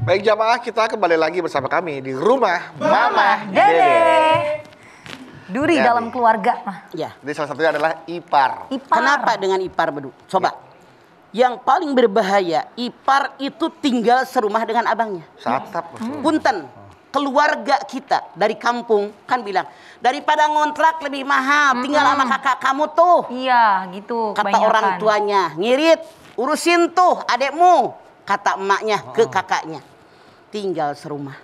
Baik jamaah, kita kembali lagi bersama kami di rumah Mama Dede. Duri Ya, dalam keluarga, mah. Ya. Jadi salah satunya adalah ipar. Kenapa dengan ipar, Bedu? Coba. Yang paling berbahaya, ipar itu tinggal serumah dengan abangnya. Satap. Punten, keluarga kita dari kampung kan bilang, daripada ngontrak lebih mahal, tinggal sama kakak kamu tuh. Iya, gitu. Kata kebanyakan. orang tuanya, ngirit, urusin tuh adekmu. Kata emaknya ke kakaknya. Tinggal serumah.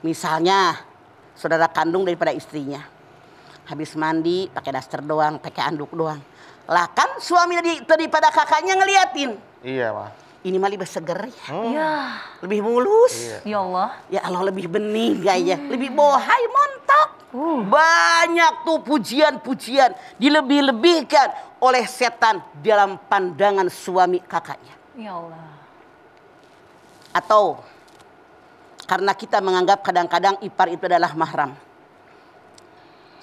Misalnya, saudara kandung daripada istrinya. Habis mandi, pakai daster doang, pakai anduk doang. Lah kan suami daripada kakaknya ngeliatin. Iya, Mah. Ini mah lebih seger ya. Iya. Lebih mulus. Ya Allah. Ya Allah, lebih bening gaya. Lebih bohai montok. Banyak tuh pujian-pujian dilebih-lebihkan oleh setan dalam pandangan suami kakaknya. Ya Allah. Atau karena kita menganggap kadang-kadang ipar itu adalah mahram.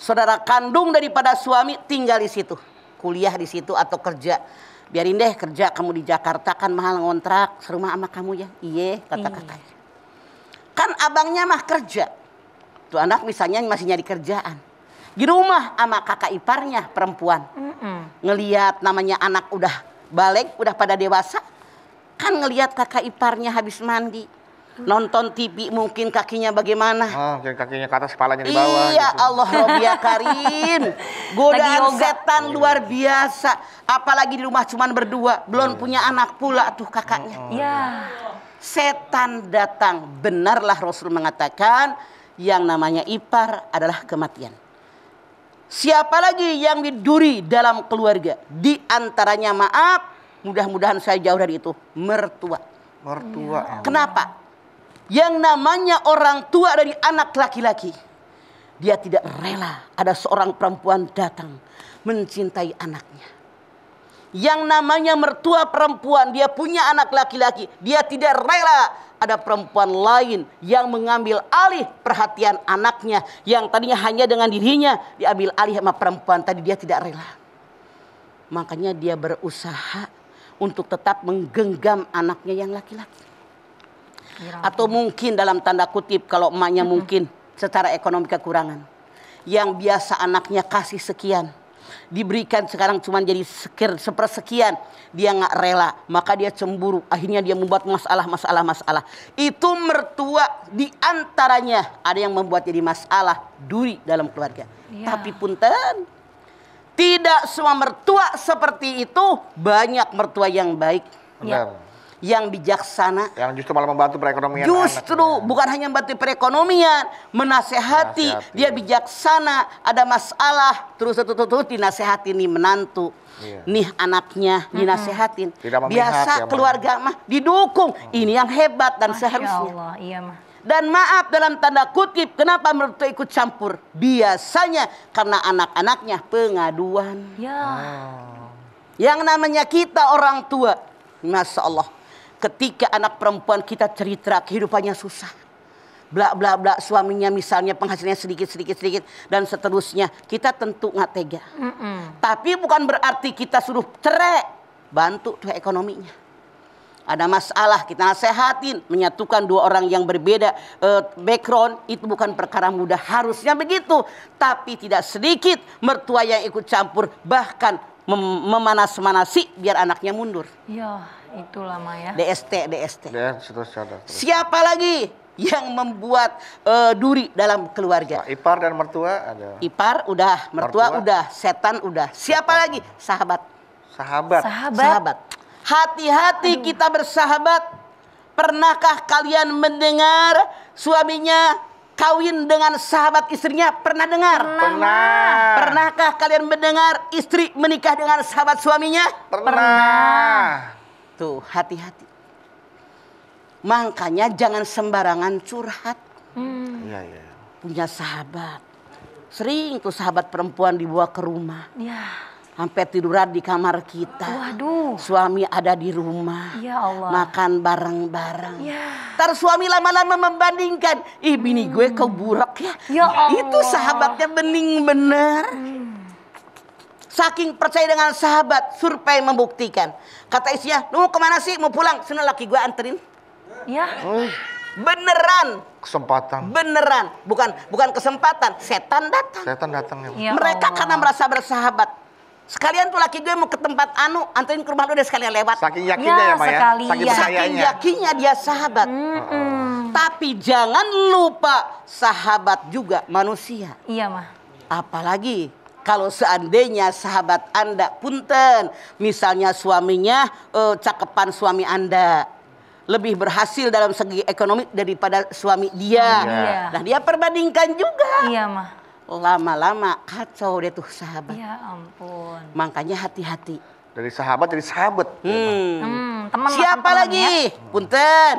Saudara kandung daripada suami tinggal di situ, kuliah di situ atau kerja. Biarin deh kerja kamu di Jakarta kan mahal ngontrak, serumah sama kamu ya. Iye, kata kakaknya. Kan abangnya mah kerja. Tuh anak misalnya masih nyari kerjaan. Di rumah sama kakak iparnya perempuan. Ngeliat namanya anak udah balik, udah pada dewasa. Kan ngelihat kakak iparnya habis mandi. Nonton TV mungkin kakinya bagaimana. Jadi kakinya ke atas, kepalanya di bawah. Iya gitu. Allah Robbia Karim. Godaan setan luar biasa. Apalagi di rumah cuman berdua. Belum punya anak pula tuh kakaknya. Iya. Setan datang. Benarlah Rasul mengatakan yang namanya ipar adalah kematian. Siapa lagi yang diduri dalam keluarga? Di antaranya maaf, mudah-mudahan saya jauh dari itu, mertua. Mertua. Kenapa? Yang namanya orang tua dari anak laki-laki, dia tidak rela ada seorang perempuan datang mencintai anaknya. Yang namanya mertua perempuan, dia punya anak laki-laki, dia tidak rela ada perempuan lain yang mengambil alih perhatian anaknya, yang tadinya hanya dengan dirinya diambil alih sama perempuan tadi, dia tidak rela. Makanya dia berusaha untuk tetap menggenggam anaknya yang laki-laki. Atau mungkin dalam tanda kutip kalau emaknya mungkin secara ekonomi kekurangan. Yang biasa anaknya kasih sekian, diberikan sekarang cuma jadi sepersekian, dia nggak rela, maka dia cemburu, akhirnya dia membuat masalah. Itu mertua di antaranya ada yang membuat jadi masalah duri dalam keluarga. Ya. Tapi punten, tidak semua mertua seperti itu, banyak mertua yang baik. Benar. Yang bijaksana, Yang justru malah membantu perekonomian justru anaknya. bukan hanya membantu perekonomian, menasehati, dia bijaksana, ada masalah, terus dinasehati nih menantu, nih anaknya dinasehatin. Tidak memihak, Biasa ya, keluarga mah didukung, ini yang hebat dan Masya seharusnya. Allah, iya mah. Dan maaf dalam tanda kutip, kenapa mertua ikut campur? Biasanya karena anak-anaknya pengaduan. Ya. Yang namanya kita orang tua, Masya Allah. Ketika anak perempuan kita cerita kehidupannya susah, bla bla bla, suaminya misalnya penghasilannya sedikit dan seterusnya, kita tentu nggak tega. Tapi bukan berarti kita suruh cerai, bantu tuh ekonominya. Ada masalah kita nasehatin, menyatukan dua orang yang berbeda background itu bukan perkara mudah, harusnya begitu. Tapi tidak sedikit mertua yang ikut campur, bahkan memanas-manasi biar anaknya mundur. Ya, itulah Maya. DST. Ya, seterusnya. Siapa lagi yang membuat duri dalam keluarga? Ipar dan mertua ada. Ipar udah, mertua udah, setan udah. Siapa lagi? Sahabat. Hati-hati kita bersahabat. Pernahkah kalian mendengar suaminya kawin dengan sahabat istrinya? Pernah dengar? Pernah. Pernahkah kalian mendengar istri menikah dengan sahabat suaminya? Pernah. Tuh, hati-hati. Makanya jangan sembarangan curhat. Iya. Punya sahabat. Sering tuh sahabat perempuan dibawa ke rumah. Ya. Sampai tiduran di kamar kita. Waduh. Suami ada di rumah. Ya Allah. Makan bareng-bareng. Ya. Ntar suami lama-lama membandingkan. Ih, bini gue kau burak ya. Ya Allah. Itu sahabatnya bening bener. Saking percaya dengan sahabat, survei membuktikan. Kata istrinya, lu mau kemana sih? Mau pulang? Sana laki gue anterin. Ya. Beneran. Kesempatan. Beneran. Bukan kesempatan. Setan datang. Setan datang ya. Ya Mereka Allah. karena merasa bersahabat. Sekalian tuh laki gue mau ke tempat anterin ke rumah lu, udah sekalian lewat. Saking yakinnya Ya, ya, Ma ya. sekalian. Saking Saking percayanya. yakinnya dia sahabat. Tapi jangan lupa sahabat juga manusia. Iya mah. Apalagi kalau seandainya sahabat Anda, punten, misalnya suaminya cakepan suami Anda, lebih berhasil dalam segi ekonomi daripada suami dia. Iya. Nah dia perbandingkan juga. Iya mah. Lama-lama kacau deh tuh sahabat. Ya ampun. Makanya hati-hati. Dari sahabat jadi sahabat. Teman Siapa makan teman lagi? Punten.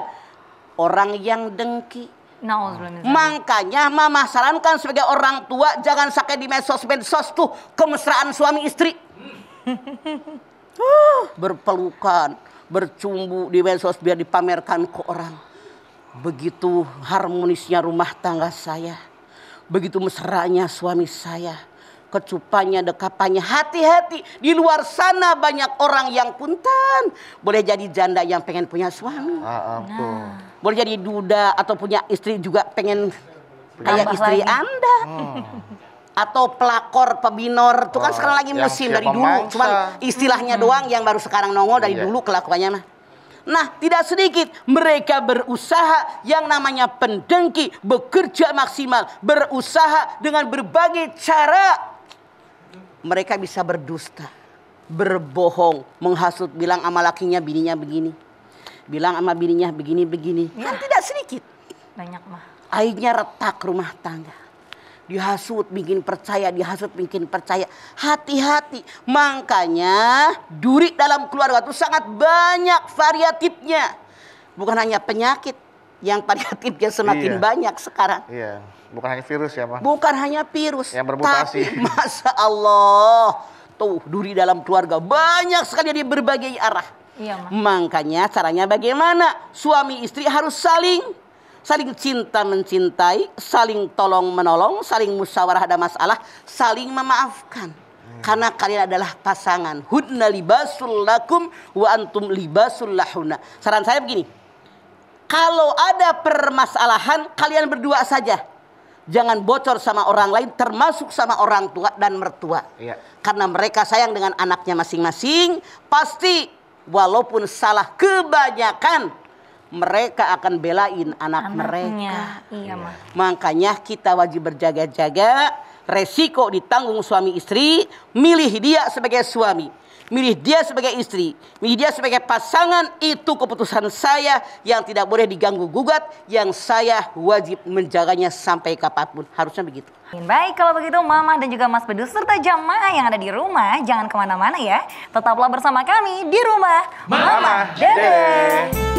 Orang yang dengki. Nauzubillah min dzalik. Makanya mama sarankan sebagai orang tua jangan sampai di medsos tuh kemesraan suami istri. Berpelukan, bercumbu di medsos biar dipamerkan ke orang. Begitu harmonisnya rumah tangga saya. Begitu mesranya suami saya. Kecupannya, dekapannya. Hati-hati. Di luar sana banyak orang yang punten. Boleh jadi janda yang pengen punya suami. Ampun. Boleh jadi duda atau punya istri juga pengen kayak Tambah istri lagi. Anda. Atau pelakor, pebinor. Itu kan sekarang lagi yang musim dari siapa dulu. mangsa. Cuman istilahnya doang yang baru sekarang nongol dari Iya. dulu kelakuannya mah. Nah, tidak sedikit mereka berusaha yang namanya pendengki, bekerja maksimal, berusaha dengan berbagai cara. Mereka bisa berdusta, berbohong, menghasut, bilang sama lakinya bininya begini. Bilang sama bininya begini-begini. Kan tidak sedikit. Banyak mah. Akhirnya retak rumah tangga. Dihasut bikin percaya, dihasut bikin percaya. Hati-hati. Makanya duri dalam keluarga itu sangat banyak variatifnya. Bukan hanya penyakit. Yang variatifnya semakin Iya. banyak sekarang. Iya. Bukan hanya virus ya, Ma. Bukan hanya virus. Yang bermutasi. Tapi Masya Allah. Tuh duri dalam keluarga banyak sekali di berbagai arah. Iya mah. Makanya caranya bagaimana? Suami istri harus saling cinta mencintai, saling tolong menolong, saling musyawarah ada masalah, saling memaafkan. Karena kalian adalah pasangan. Hunna libasul lakum wa antum libasul lahuna. Saran saya begini. Kalau ada permasalahan kalian berdua saja. Jangan bocor sama orang lain termasuk sama orang tua dan mertua. Iya. Karena mereka sayang dengan anaknya masing-masing, pasti walaupun salah kebanyakan mereka akan belain anak mereka. Iya mah. Makanya kita wajib berjaga-jaga. Resiko ditanggung suami istri. Milih dia sebagai suami, milih dia sebagai istri, milih dia sebagai pasangan. Itu keputusan saya yang tidak boleh diganggu gugat. Yang saya wajib menjaganya sampai kapanpun. Harusnya begitu. Baik, kalau begitu Mama dan juga Mas Bedus serta jamaah yang ada di rumah jangan kemana-mana ya. Tetaplah bersama kami di rumah Mama Dede. Dede.